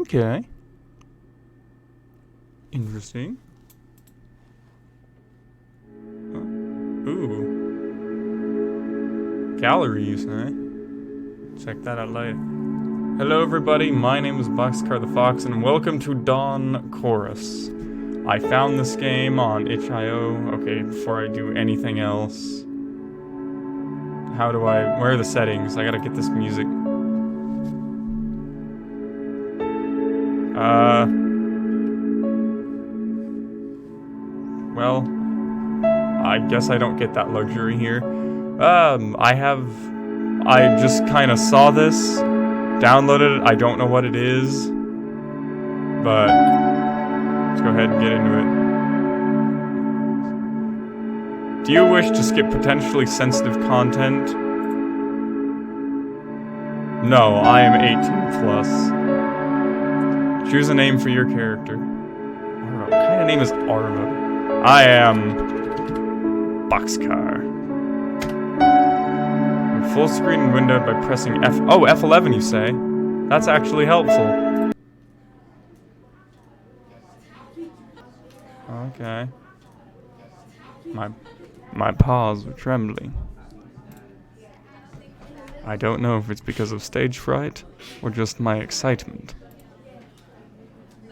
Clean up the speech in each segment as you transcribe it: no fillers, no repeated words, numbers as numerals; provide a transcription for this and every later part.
Okay. Interesting. Ooh. Gallery, you say? Check that out later. Hello everybody, my name is Boxcar the Fox, and welcome to Dawn Chorus. I found this game on itch.io. Okay, before I do anything else. Where are the settings? I gotta get this music. Well, I guess I don't get that luxury here. I just kind of saw this, downloaded it. I don't know what it is, but let's go ahead and get into it. Do you wish to skip potentially sensitive content? No, I am 18 plus. Choose a name for your character. Arvo. What kind of name is Arvo? I am Boxcar. Full screen and windowed by pressing F. Oh, F11 you say? That's actually helpful. Okay. My paws are trembling. I don't know if it's because of stage fright or just my excitement.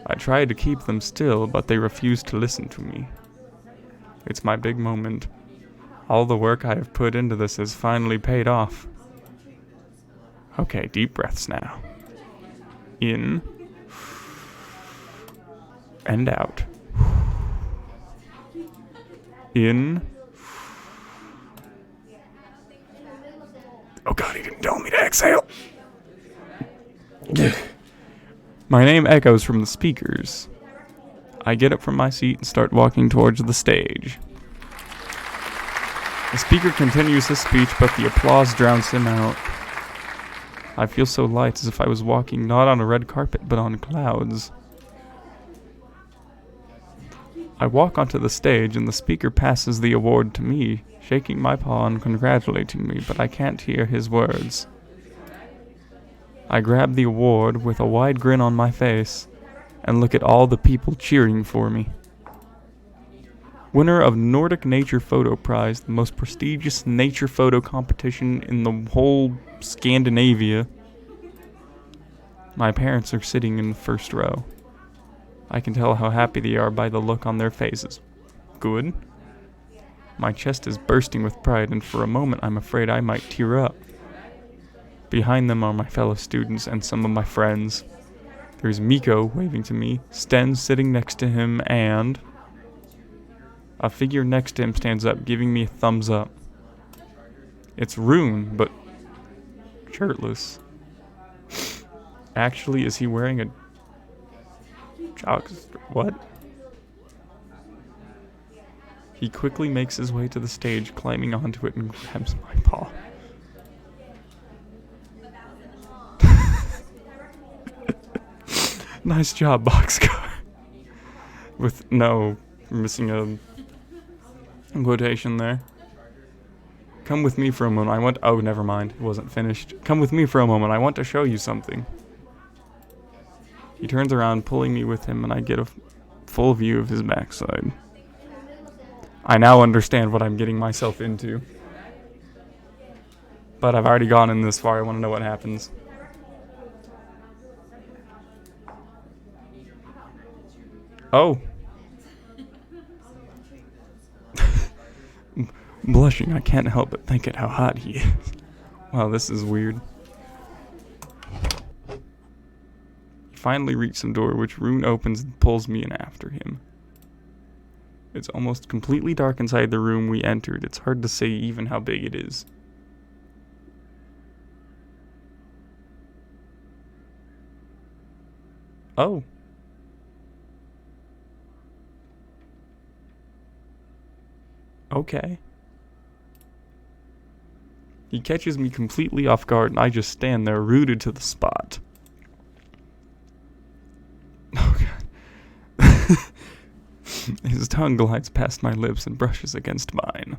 I tried to keep them still, but they refused to listen to me. It's my big moment. All the work I have put into this has finally paid off. Okay, deep breaths now. In. And out. In. Oh god, he didn't tell me to exhale. My name echoes from the speakers. I get up from my seat and start walking towards the stage. The speaker continues his speech, but the applause drowns him out. I feel so light, as if I was walking not on a red carpet, but on clouds. I walk onto the stage, and the speaker passes the award to me, shaking my paw and congratulating me, but I can't hear his words. I grab the award with a wide grin on my face, and look at all the people cheering for me. Winner of Nordic Nature Photo Prize, the most prestigious nature photo competition in the whole Scandinavia. My parents are sitting in the first row. I can tell how happy they are by the look on their faces. Good. My chest is bursting with pride, and for a moment I'm afraid I might tear up. Behind them are my fellow students and some of my friends. There's Miko waving to me, Sten sitting next to him, and a figure next to him stands up, giving me a thumbs up. It's Rune, but shirtless. Actually, is he wearing a jockstrap? What? He quickly makes his way to the stage, climbing onto it and grabs my paw. Nice job, Boxcar. With no missing a quotation there. Come with me for a moment. Oh, never mind. It wasn't finished. Come with me for a moment. I want to show you something. He turns around, pulling me with him, and I get a full view of his backside. I now understand what I'm getting myself into. But I've already gone in this far. I want to know what happens. Oh. Blushing, I can't help but think at how hot he is. Wow, this is weird. Finally reach some door, which Rune opens and pulls me in after him. It's almost completely dark inside the room we entered. It's hard to say even how big it is. Oh. Okay. He catches me completely off guard, and I just stand there rooted to the spot. Oh god. His tongue glides past my lips and brushes against mine.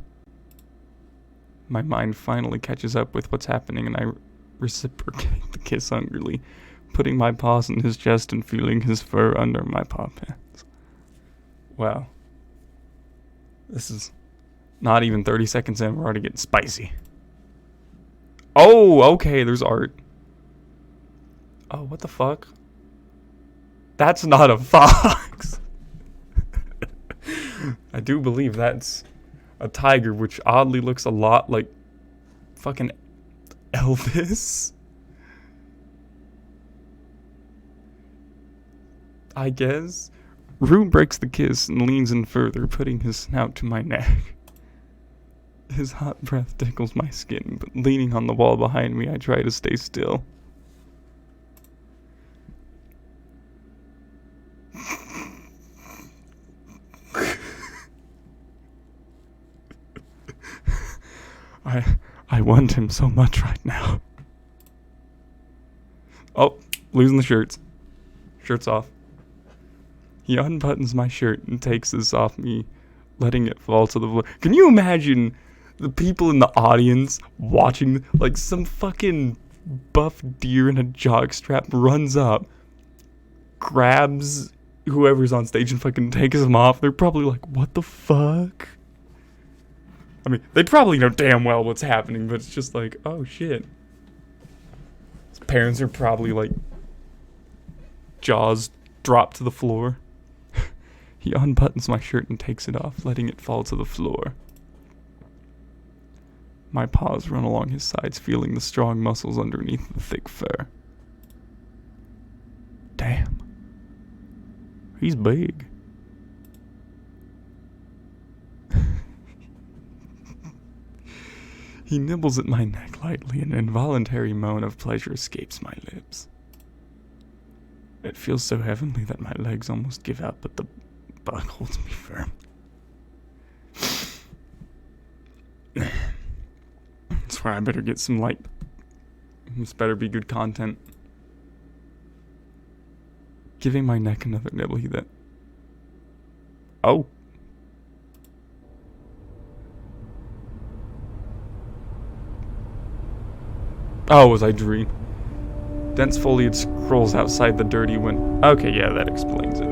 My mind finally catches up with what's happening, and I reciprocate the kiss hungrily. putting my paws in his chest and feeling his fur under my paw pants. Wow. This is not even 30 seconds in, we're already getting spicy. Oh, okay, there's art. Oh, what the fuck? That's not a fox. I do believe that's a tiger, which oddly looks a lot like fucking Elvis. I guess. Rue breaks the kiss and leans in further, putting his snout to my neck. His hot breath tickles my skin, but leaning on the wall behind me, I try to stay still. I want him so much right now. Oh, losing the shirts. Shirts off. He unbuttons my shirt and takes this off me, letting it fall to the floor. Can you imagine the people in the audience watching, like some fucking buff deer in a jockstrap runs up, grabs whoever's on stage and fucking takes them off? They're probably like, what the fuck? I mean, they probably know damn well what's happening, but it's just like, oh shit. His parents are probably like, jaws dropped to the floor. He unbuttons my shirt and takes it off, letting it fall to the floor. My paws run along his sides, feeling the strong muscles underneath the thick fur. Damn. He's big. He nibbles at my neck lightly, and an involuntary moan of pleasure escapes my lips. It feels so heavenly that my legs almost give out, but the bug holds me firm. I swear I better get some light. This better be good content. Giving my neck another nibble, he then... Oh. Oh, was I dreaming? Dense foliage scrolls outside the dirty window. Okay, yeah, that explains it.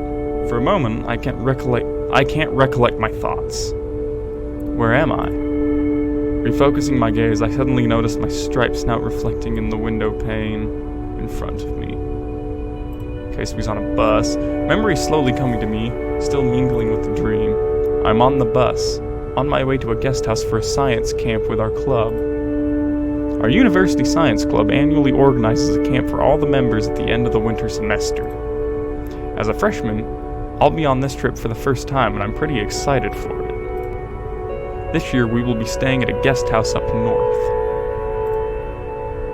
For a moment, I can't recollect my thoughts. Where am I? Refocusing my gaze, I suddenly noticed my striped snout reflecting in the window pane in front of me. Case was on a bus. Memory slowly coming to me, still mingling with the dream. I'm on the bus, on my way to a guest house for a science camp with our club. Our university science club annually organizes a camp for all the members at the end of the winter semester. As a freshman, I'll be on this trip for the first time, and I'm pretty excited for it. This year, we will be staying at a guest house up north.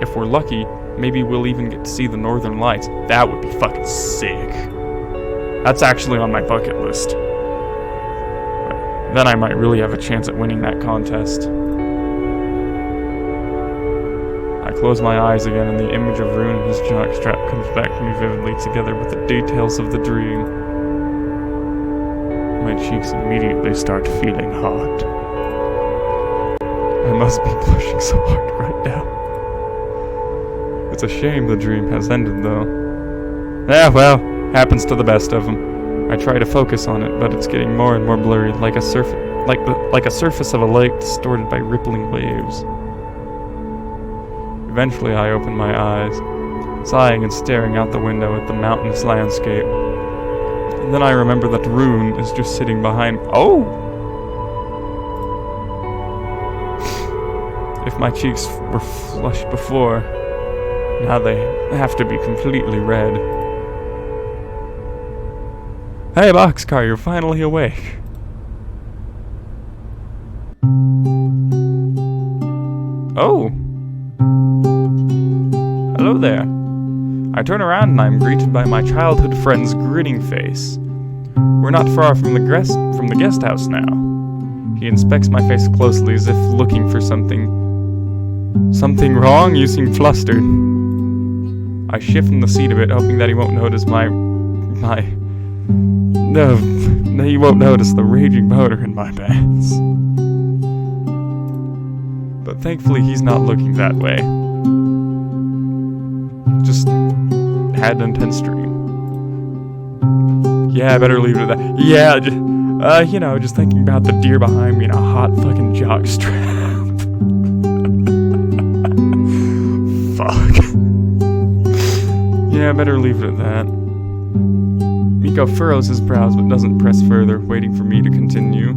If we're lucky, maybe we'll even get to see the northern lights. That would be fucking sick. That's actually on my bucket list. Then I might really have a chance at winning that contest. I close my eyes again, and the image of Rune and his jockstrap comes back to me vividly, together with the details of the dream. My cheeks immediately start feeling hot. I must be blushing so hard right now. It's a shame the dream has ended, though. Yeah, well, happens to the best of them. I try to focus on it, but it's getting more and more blurry, like a surface of a lake distorted by rippling waves. Eventually, I open my eyes, sighing and staring out the window at the mountainous landscape. And then I remember that Rune is just sitting behind. Oh! If my cheeks were flushed before, now they have to be completely red. Hey, Boxcar, you're finally awake. Oh! Hello there. I turn around and I'm greeted by my childhood friend's grinning face. We're not far from the guest house now. He inspects my face closely as if looking for something. Something wrong? You seem flustered. I shift in the seat a bit, hoping that he won't notice No, he won't notice the raging motor in my pants. But thankfully he's not looking that way. Just had an intense dream. Yeah, I better leave it at that. Yeah, just thinking about the deer behind me in a hot fucking jockstrap. Fuck. Yeah, I better leave it at that. Miko furrows his brows but doesn't press further, waiting for me to continue.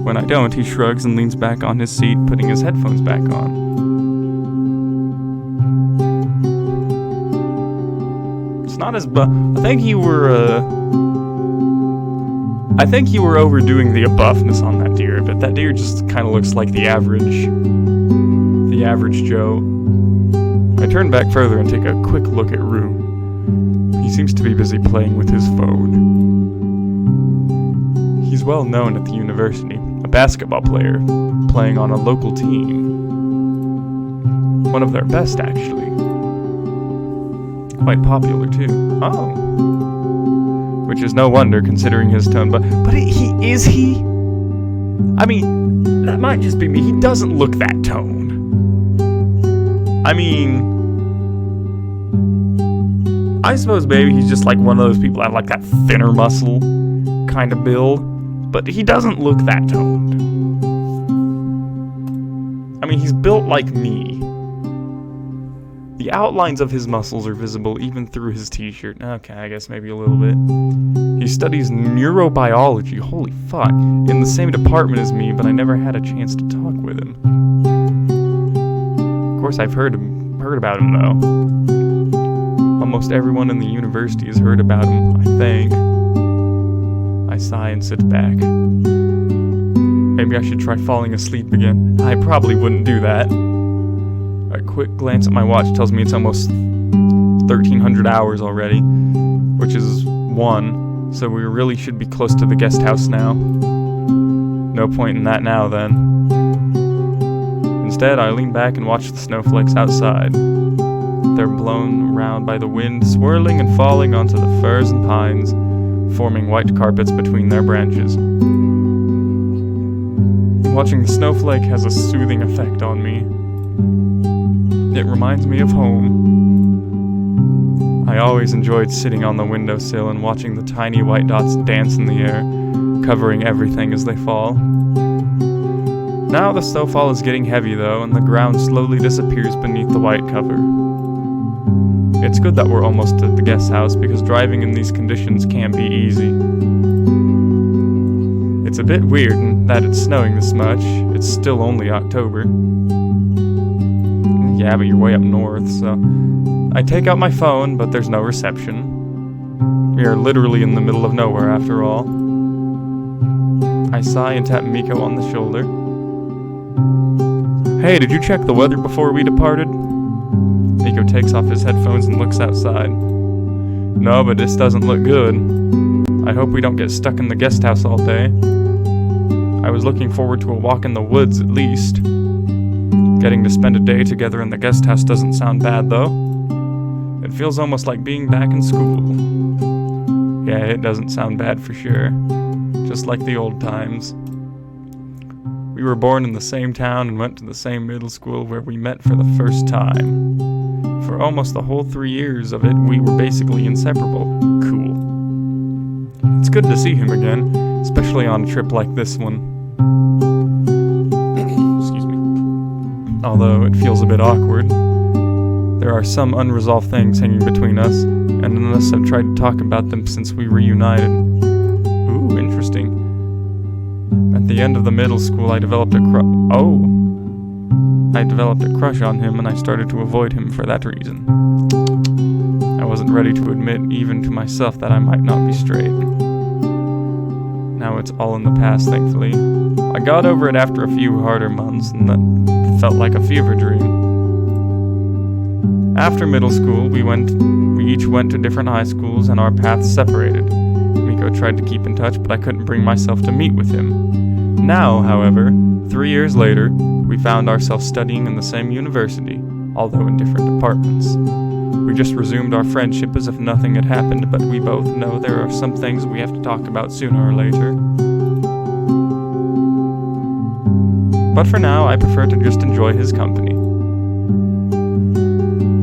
When I don't, he shrugs and leans back on his seat, putting his headphones back on. It's not as I think you were overdoing the buffness on that deer, but that deer just kind of looks like the average Joe. I turn back further and take a quick look at Rue. He seems to be busy playing with his phone. He's well known at the university, a basketball player, playing on a local team. One of their best, actually. Quite popular, too. Oh. Which is no wonder, considering his tone, but is he? I mean, that might just be me. He doesn't look that toned. I mean, I suppose maybe he's just like one of those people that have like that thinner muscle kind of build, but he doesn't look that toned. I mean, he's built like me. The outlines of his muscles are visible even through his t-shirt. Okay, I guess maybe a little bit. He studies neurobiology, holy fuck, in the same department as me, but I never had a chance to talk with him. Of course, I've heard about him, though. Almost everyone in the university has heard about him, I think. I sigh and sit back. Maybe I should try falling asleep again. I probably wouldn't do that. A quick glance at my watch tells me it's almost 1,300 hours already, which is 1, so we really should be close to the guest house now. No point in that now, then. Instead, I lean back and watch the snowflakes outside. They're blown around by the wind, swirling and falling onto the firs and pines, forming white carpets between their branches. Watching the snowflake has a soothing effect on me. It reminds me of home. I always enjoyed sitting on the windowsill and watching the tiny white dots dance in the air, covering everything as they fall. Now the snowfall is getting heavy though, and the ground slowly disappears beneath the white cover. It's good that we're almost at the guest house, because driving in these conditions can't be easy. It's a bit weird in that it's snowing this much. It's still only October. Yeah, but you're way up north, so... I take out my phone, but there's no reception. We are literally in the middle of nowhere, after all. I sigh and tap Miko on the shoulder. Hey, did you check the weather before we departed? Miko takes off his headphones and looks outside. No, but this doesn't look good. I hope we don't get stuck in the guest house all day. I was looking forward to a walk in the woods, at least. Getting to spend a day together in the guest house doesn't sound bad, though. It feels almost like being back in school. Yeah, it doesn't sound bad for sure. Just like the old times. We were born in the same town and went to the same middle school where we met for the first time. For almost the whole 3 years of it, we were basically inseparable. Cool. It's good to see him again, especially on a trip like this one. Excuse me. Although it feels a bit awkward. There are some unresolved things hanging between us, and unless I've tried to talk about them since we reunited. Ooh, interesting. At the end of the middle school, I developed a crush on him, and I started to avoid him for that reason. I wasn't ready to admit, even to myself, that I might not be straight. Now it's all in the past, thankfully. I got over it after a few harder months, and that felt like a fever dream. After middle school, we each went to different high schools, and our paths separated. Miko tried to keep in touch, but I couldn't bring myself to meet with him. Now, however, 3 years later, we found ourselves studying in the same university, although in different departments. We just resumed our friendship as if nothing had happened, but we both know there are some things we have to talk about sooner or later. But for now, I prefer to just enjoy his company.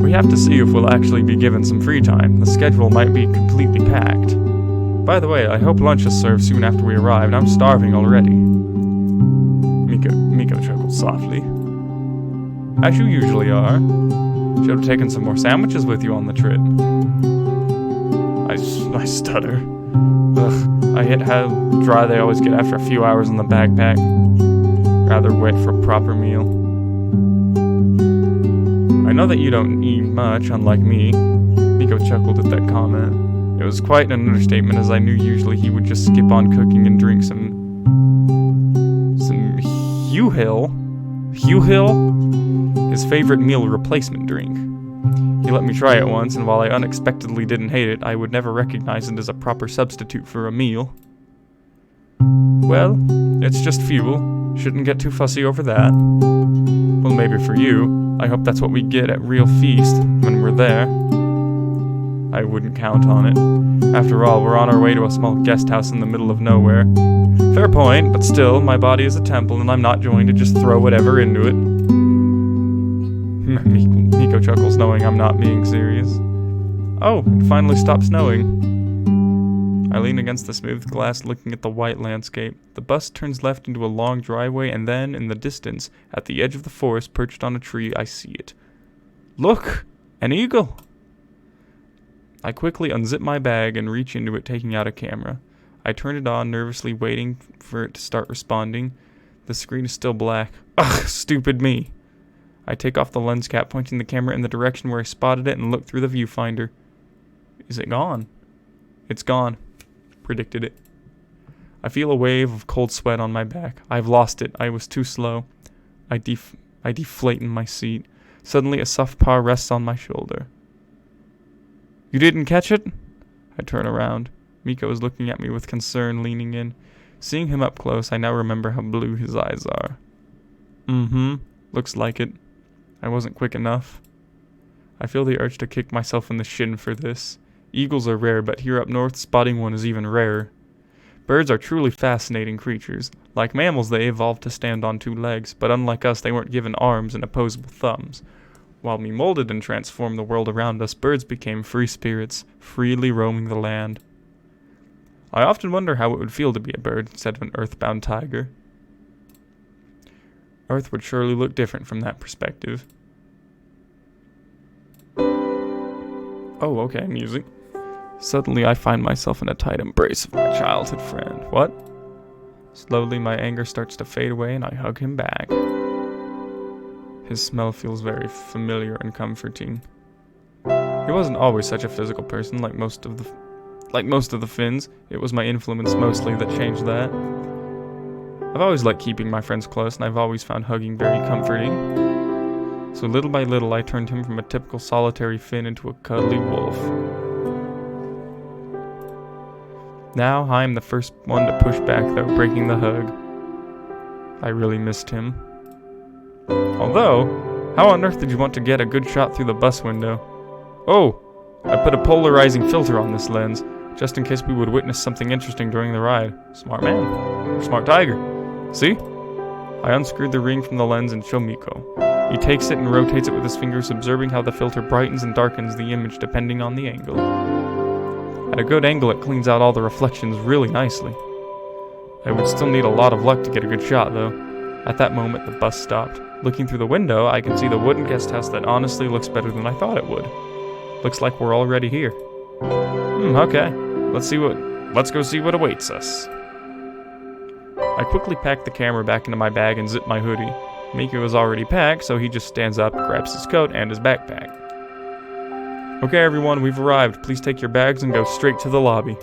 We have to see if we'll actually be given some free time. The schedule might be completely packed. By the way, I hope lunch is served soon after we arrive. I'm starving already. Miko chuckled softly. As you usually are. Should have taken some more sandwiches with you on the trip. I stutter. Ugh, I hate how dry they always get after a few hours in the backpack. Rather wait for a proper meal. I know that you don't eat much, unlike me. Miko chuckled at that comment. It was quite an understatement, as I knew usually he would just skip on cooking and drink some Hugh Hill? His favorite meal replacement drink. He let me try it once, and while I unexpectedly didn't hate it, I would never recognize it as a proper substitute for a meal. Well, it's just fuel. Shouldn't get too fussy over that. Well, maybe for you. I hope that's what we get at Real Feast when we're there. I wouldn't count on it. After all, we're on our way to a small guest house in the middle of nowhere. Fair point, but still, my body is a temple and I'm not going to just throw whatever into it. Miko chuckles, knowing I'm not being serious. Oh, it finally stopped snowing. I lean against the smooth glass looking at the white landscape. The bus turns left into a long driveway, and then, in the distance, at the edge of the forest, perched on a tree, I see it. Look! An eagle! I quickly unzip my bag and reach into it, taking out a camera. I turn it on, nervously waiting for it to start responding. The screen is still black. Ugh, stupid me. I take off the lens cap, pointing the camera in the direction where I spotted it, and look through the viewfinder. Is it gone? It's gone. Predicted it. I feel a wave of cold sweat on my back. I've lost it. I was too slow. I deflate in my seat. Suddenly, a soft paw rests on my shoulder. You didn't catch it? I turn around. Miko is looking at me with concern, leaning in. Seeing him up close, I now remember how blue his eyes are. Looks like it. I wasn't quick enough. I feel the urge to kick myself in the shin for this. Eagles are rare, but here up north, spotting one is even rarer. Birds are truly fascinating creatures. Like mammals, they evolved to stand on two legs, but unlike us, they weren't given arms and opposable thumbs. While we molded and transformed the world around us, birds became free spirits, freely roaming the land. I often wonder how it would feel to be a bird instead of an earthbound tiger. Earth would surely look different from that perspective. Oh, okay, music. Suddenly I find myself in a tight embrace of my childhood friend. What? Slowly my anger starts to fade away and I hug him back. His smell feels very familiar and comforting. He wasn't always such a physical person like most of the Finns. It was my influence mostly that changed that. I've always liked keeping my friends close, and I've always found hugging very comforting. So little by little, I turned him from a typical solitary Finn into a cuddly wolf. Now, I am the first one to push back, though, breaking the hug. I really missed him. Although, how on earth did you want to get a good shot through the bus window? Oh, I put a polarizing filter on this lens, just in case we would witness something interesting during the ride. Smart man. Or smart tiger. See? I unscrewed the ring from the lens and show Miko. He takes it and rotates it with his fingers, observing how the filter brightens and darkens the image depending on the angle. At a good angle, it cleans out all the reflections really nicely. I would still need a lot of luck to get a good shot, though. At that moment, the bus stopped. Looking through the window, I can see the wooden guest house that honestly looks better than I thought it would. Looks like we're already here. Okay. Let's go see what awaits us. I quickly pack the camera back into my bag and zip my hoodie. Miko is already packed, so he just stands up, grabs his coat and his backpack. Okay everyone, we've arrived. Please take your bags and go straight to the lobby.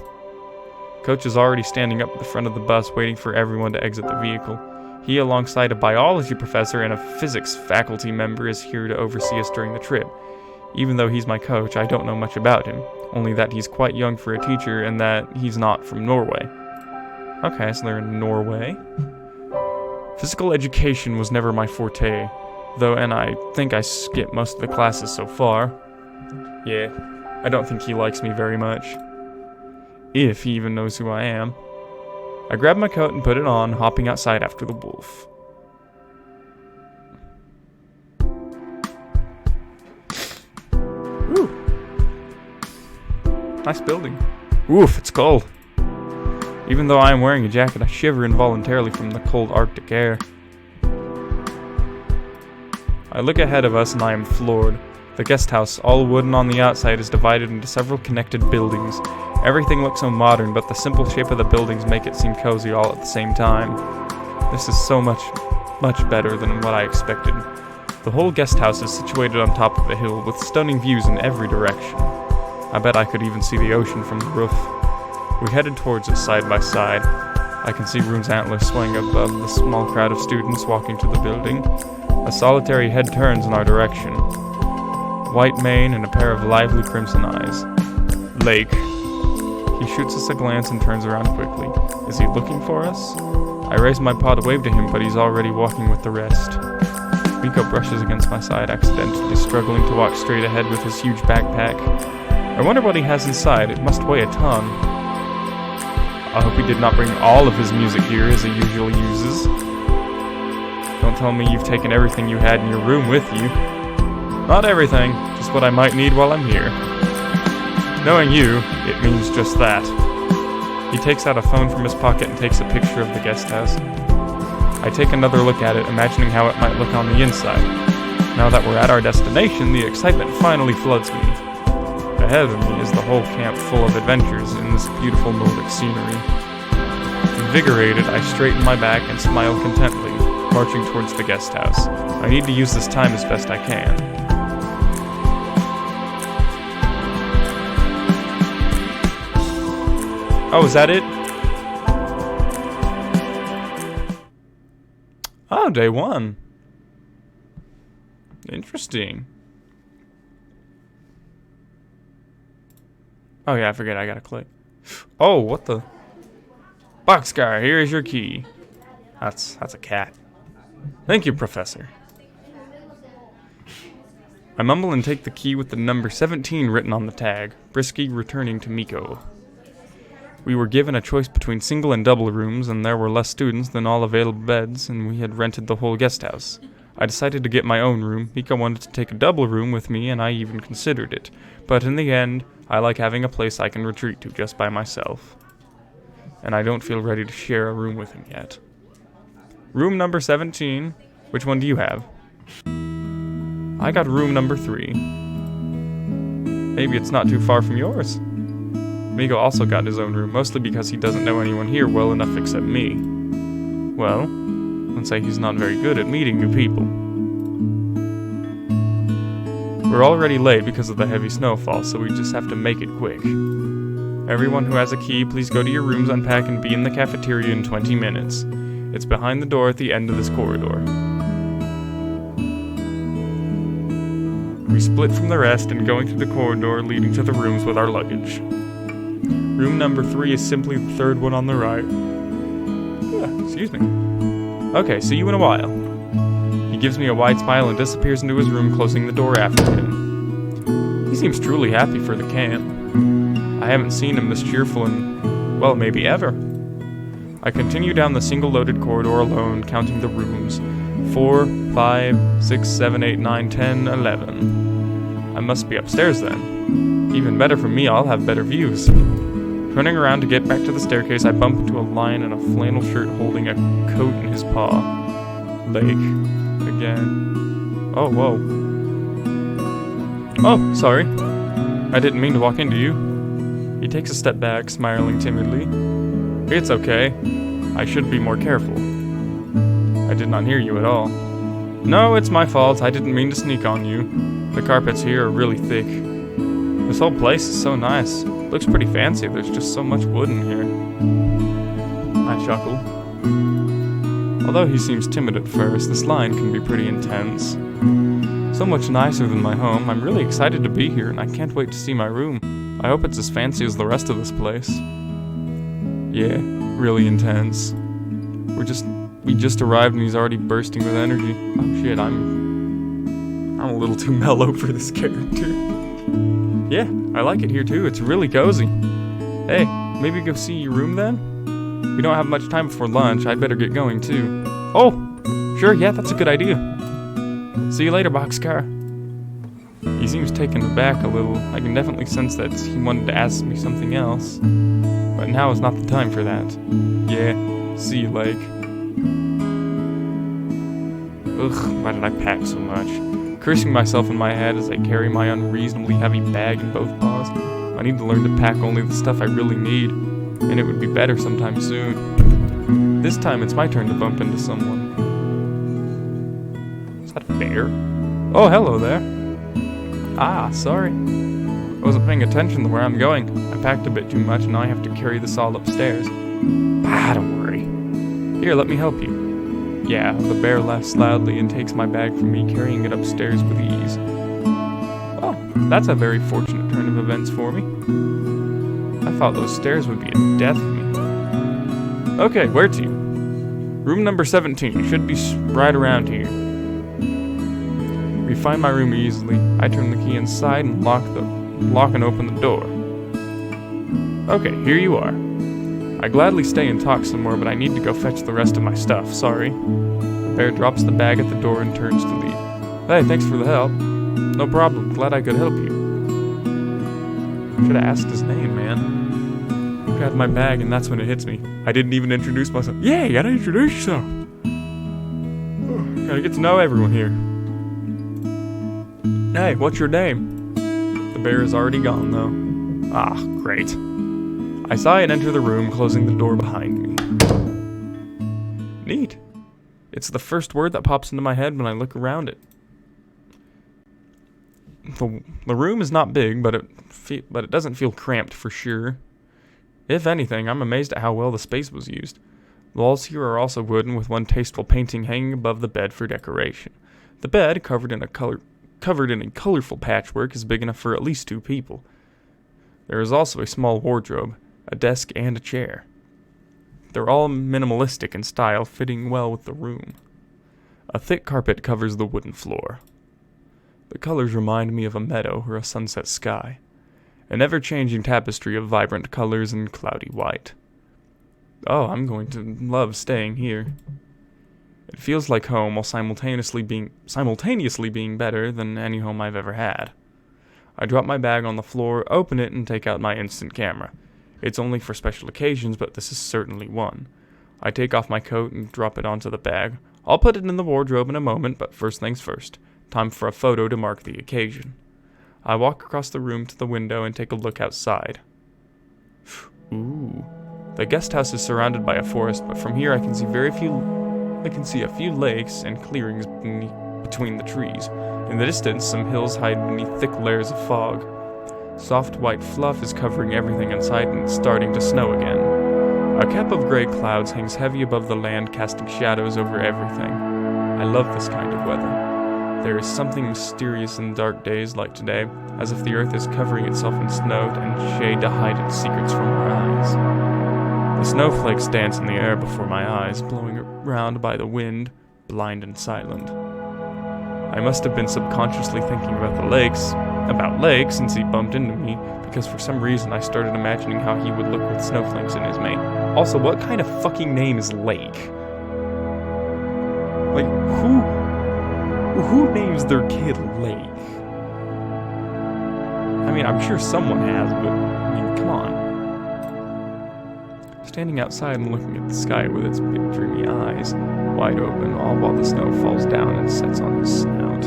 Coach is already standing up at the front of the bus, waiting for everyone to exit the vehicle. He, alongside a biology professor and a physics faculty member, is here to oversee us during the trip. Even though he's my coach, I don't know much about him, only that he's quite young for a teacher and that he's not from Norway. Okay, so they're in Norway. Physical education was never my forte, though, and I think I skipped most of the classes so far. Yeah, I don't think he likes me very much. If he even knows who I am. I grab my coat and put it on, hopping outside after the wolf. Nice building. Oof, it's cold. Even though I am wearing a jacket, I shiver involuntarily from the cold Arctic air. I look ahead of us and I am floored. The guest house, all wooden on the outside, is divided into several connected buildings. Everything looks so modern, but the simple shape of the buildings make it seem cozy all at the same time. This is so much better than what I expected. The whole guest house is situated on top of a hill with stunning views in every direction. I bet I could even see the ocean from the roof. We headed towards it side by side. I can see Rune's antlers swaying above the small crowd of students walking to the building. A solitary head turns in our direction. White mane and a pair of lively crimson eyes. Lake. He shoots us a glance and turns around quickly. Is he looking for us? I raise my paw to wave to him, but he's already walking with the rest. Miko brushes against my side, accidentally struggling to walk straight ahead with his huge backpack. I wonder what he has inside. It must weigh a ton. I hope he did not bring all of his music gear as he usually uses. Don't tell me you've taken everything you had in your room with you. Not everything, just what I might need while I'm here. Knowing you, it means just that. He takes out a phone from his pocket and takes a picture of the guest house. I take another look at it, imagining how it might look on the inside. Now that we're at our destination, the excitement finally floods me. Ahead of me is the whole camp full of adventures in this beautiful Nordic scenery. Invigorated, I straighten my back and smile contentedly, marching towards the guest house. I need to use this time as best I can. Oh, is that it? Oh, day 1. Interesting. Oh yeah, I forget I gotta click. Oh, what the? Boxcar, here is your key. That's a cat. Thank you, Professor. I mumble and take the key with the number 17 written on the tag, briskly returning to Miko. We were given a choice between single and double rooms, and there were less students than all available beds, and we had rented the whole guest house. I decided to get my own room. Miko wanted to take a double room with me, and I even considered it. But in the end, I like having a place I can retreat to just by myself. And I don't feel ready to share a room with him yet. Room number 17. Which one do you have? I got room number 3. Maybe it's not too far from yours. Miko also got his own room, mostly because he doesn't know anyone here well enough except me. Well, let's say he's not very good at meeting new people. We're already late because of the heavy snowfall, so we just have to make it quick. Everyone who has a key, please go to your rooms, unpack, and be in the cafeteria in 20 minutes. It's behind the door at the end of this corridor. We split from the rest and going through the corridor leading to the rooms with our luggage. Room number 3 is simply the third one on the right. Excuse me. Okay, see you in a while. He gives me a wide smile and disappears into his room, closing the door after him. He seems truly happy for the camp. I haven't seen him this cheerful in, well, maybe ever. I continue down the single-loaded corridor alone, counting the rooms. 4, 5, 6, 7, 8, 9, 10, 11. I must be upstairs then. Even better for me, I'll have better views. Turning around to get back to the staircase, I bump into a lion in a flannel shirt holding a coat in his paw. Lake. Again. Oh, whoa. Oh, sorry. I didn't mean to walk into you. He takes a step back, smiling timidly. It's okay. I should be more careful. I did not hear you at all. No, it's my fault. I didn't mean to sneak on you. The carpets here are really thick. This whole place is so nice. Looks pretty fancy. There's just so much wood in here. I chuckle. Although he seems timid at first, this lion can be pretty intense. So much nicer than my home. I'm really excited to be here, and I can't wait to see my room. I hope it's as fancy as the rest of this place. Yeah, really intense. We just arrived and he's already bursting with energy. Oh shit, I'm a little too mellow for this character. Yeah, I like it here too. It's really cozy. Hey, maybe go see your room then? We don't have much time before lunch. I'd better get going too. Oh, sure, yeah, that's a good idea. See you later, Boxcar. He seems taken aback a little. I can definitely sense that he wanted to ask me something else. But now is not the time for that. Yeah, see you, Lake. Ugh, why did I pack so much? Cursing myself in my head as I carry my unreasonably heavy bag in both paws. I need to learn to pack only the stuff I really need, and it would be better sometime soon. This time it's my turn to bump into someone. Is that a bear? Oh, hello there. Ah, sorry. I wasn't paying attention to where I'm going. I packed a bit too much and now I have to carry this all upstairs. Don't worry. Here, let me help you. Yeah, the bear laughs loudly and takes my bag from me, carrying it upstairs with ease. Oh, that's a very fortunate turn of events for me. I thought those stairs would be a death for me. Okay, where to? Room number 17. Should be right around here. We find my room easily. I turn the key inside and lock and open the door. Okay, here you are. I gladly stay and talk some more, but I need to go fetch the rest of my stuff. Sorry. The bear drops the bag at the door and turns to leave. Hey, thanks for the help. No problem. Glad I could help you. Should have asked his name, man. I grabbed my bag and that's when it hits me. I didn't even introduce myself. Yeah, you gotta introduce yourself. Gotta get to know everyone here. Hey, what's your name? The bear is already gone, though. Ah, great. I sigh and enter the room, closing the door behind me. Neat. It's the first word that pops into my head when I look around it. The room is not big, but it doesn't feel cramped for sure. If anything, I'm amazed at how well the space was used. The walls here are also wooden, with one tasteful painting hanging above the bed for decoration. The bed, covered in a colorful patchwork, is big enough for at least 2 people. There is also a small wardrobe, a desk, and a chair. They're all minimalistic in style, fitting well with the room. A thick carpet covers the wooden floor. The colors remind me of a meadow or a sunset sky, an ever-changing tapestry of vibrant colors and cloudy white. Oh, I'm going to love staying here. It feels like home while simultaneously being better than any home I've ever had. I drop my bag on the floor, open it, and take out my instant camera. It's only for special occasions, but this is certainly one. I take off my coat and drop it onto the bag. I'll put it in the wardrobe in a moment, but first things first. Time for a photo to mark the occasion. I walk across the room to the window and take a look outside. Ooh. The guest house is surrounded by a forest, but from here I can see a few lakes and clearings between the trees. In the distance, some hills hide beneath thick layers of fog. Soft white fluff is covering everything in sight, and it's starting to snow again. A cap of gray clouds hangs heavy above the land, casting shadows over everything. I love this kind of weather. There is something mysterious in dark days like today, as if the earth is covering itself in snow and shade to hide its secrets from our eyes. The snowflakes dance in the air before my eyes, blowing around by the wind, blind and silent. I must have been subconsciously thinking about lakes since he bumped into me, because for some reason I started imagining how he would look with snowflakes in his mane. Also, what kind of fucking name is Lake? Like, who names their kid Lake? I mean, I'm sure someone has, but, I mean, come on. Standing outside and looking at the sky with its big dreamy eyes, wide open, all while the snow falls down and sets on his snout.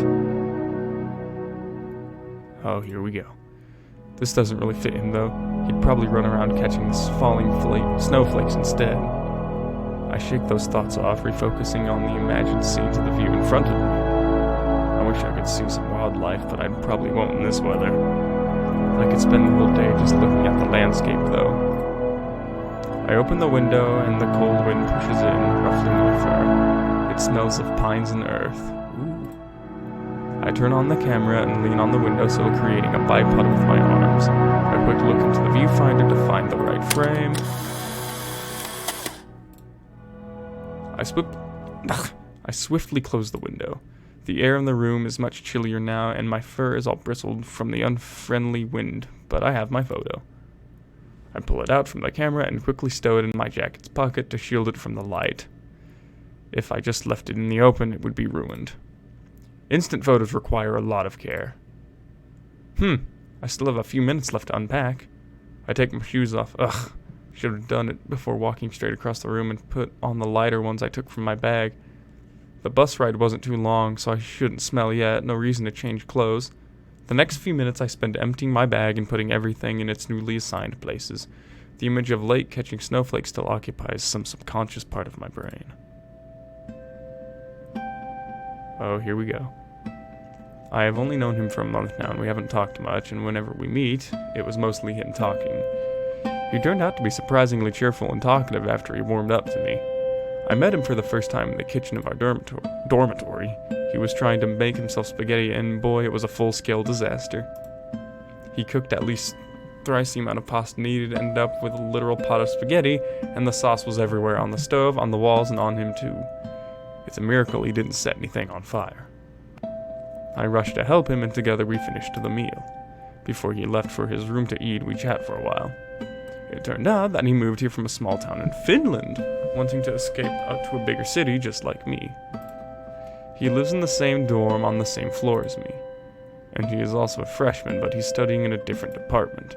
Oh, here we go. This doesn't really fit him, though. He'd probably run around catching falling snowflakes instead. I shake those thoughts off, refocusing on the imagined scene to the view in front of me. I wish I could see some wildlife, but I probably won't in this weather. I could spend the whole day just looking at the landscape, though. I open the window, and the cold wind pushes in, ruffling my fur. It smells of pines and earth. Ooh. I turn on the camera and lean on the windowsill, creating a bipod with my arms. A quick look into the viewfinder to find the right frame. I swiftly close the window. The air in the room is much chillier now, and my fur is all bristled from the unfriendly wind, but I have my photo. I pull it out from the camera and quickly stow it in my jacket's pocket to shield it from the light. If I just left it in the open, it would be ruined. Instant photos require a lot of care. I still have a few minutes left to unpack. I take my shoes off. Ugh. Should have done it before walking straight across the room and put on the lighter ones I took from my bag. The bus ride wasn't too long, so I shouldn't smell yet. No reason to change clothes. The next few minutes I spend emptying my bag and putting everything in its newly assigned places. The image of Lake catching snowflakes still occupies some subconscious part of my brain. Oh, here we go. I have only known him for a month now, and we haven't talked much, and whenever we meet, it was mostly him talking. He turned out to be surprisingly cheerful and talkative after he warmed up to me. I met him for the first time in the kitchen of our dormitory. He was trying to make himself spaghetti, and boy, it was a full-scale disaster. He cooked at least thrice the amount of pasta needed, ended up with a literal pot of spaghetti, and the sauce was everywhere on the stove, on the walls, and on him too. It's a miracle he didn't set anything on fire. I rushed to help him, and together we finished the meal. Before he left for his room to eat, we chat for a while. It turned out that he moved here from a small town in Finland, wanting to escape out to a bigger city just like me. He lives in the same dorm on the same floor as me. And he is also a freshman, but he's studying in a different department.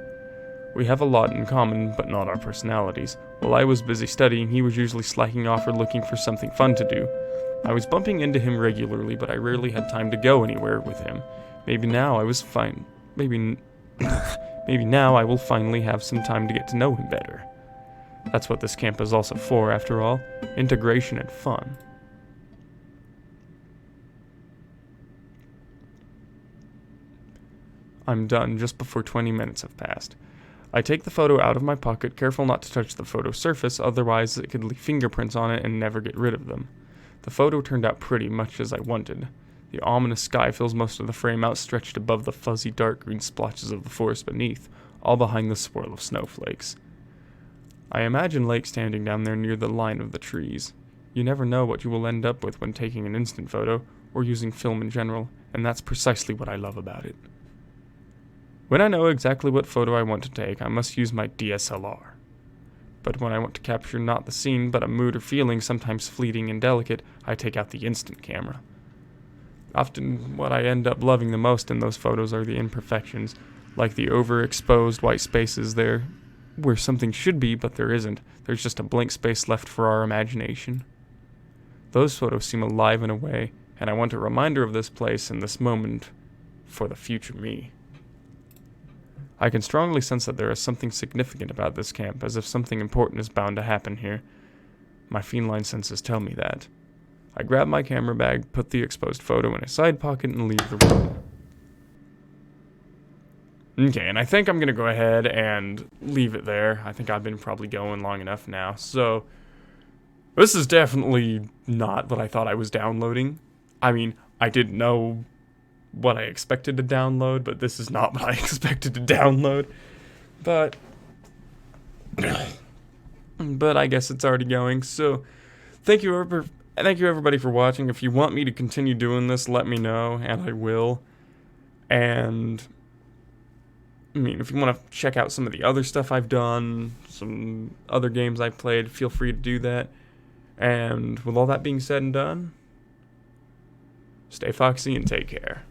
We have a lot in common, but not our personalities. While I was busy studying, he was usually slacking off or looking for something fun to do. I was bumping into him regularly, but I rarely had time to go anywhere with him. Maybe now I was fine. Maybe now I will finally have some time to get to know him better. That's what this camp is also for, after all. Integration and fun. I'm done just before 20 minutes have passed. I take the photo out of my pocket, careful not to touch the photo surface, otherwise it could leave fingerprints on it and never get rid of them. The photo turned out pretty much as I wanted. The ominous sky fills most of the frame, outstretched above the fuzzy dark green splotches of the forest beneath, all behind the swirl of snowflakes. I imagine Lake standing down there near the line of the trees. You never know what you will end up with when taking an instant photo, or using film in general, and that's precisely what I love about it. When I know exactly what photo I want to take, I must use my DSLR. But when I want to capture not the scene, but a mood or feeling, sometimes fleeting and delicate, I take out the instant camera. Often, what I end up loving the most in those photos are the imperfections, like the overexposed white spaces there, where something should be, but there isn't. There's just a blank space left for our imagination. Those photos seem alive in a way, and I want a reminder of this place and this moment for the future me. I can strongly sense that there is something significant about this camp, as if something important is bound to happen here. My feline senses tell me that. I grab my camera bag, put the exposed photo in a side pocket, and leave the room. Okay, and I think I'm going to go ahead and leave it there. I think I've been probably going long enough now. So, this is definitely not what I thought I was downloading. I mean, I didn't know what I expected to download, but this is not what I expected to download. But I guess it's already going. So, thank you everybody for watching. If you want me to continue doing this, let me know, and I will. And I mean, if you want to check out some of the other stuff I've done, some other games I've played, feel free to do that. And with all that being said and done, stay foxy and take care.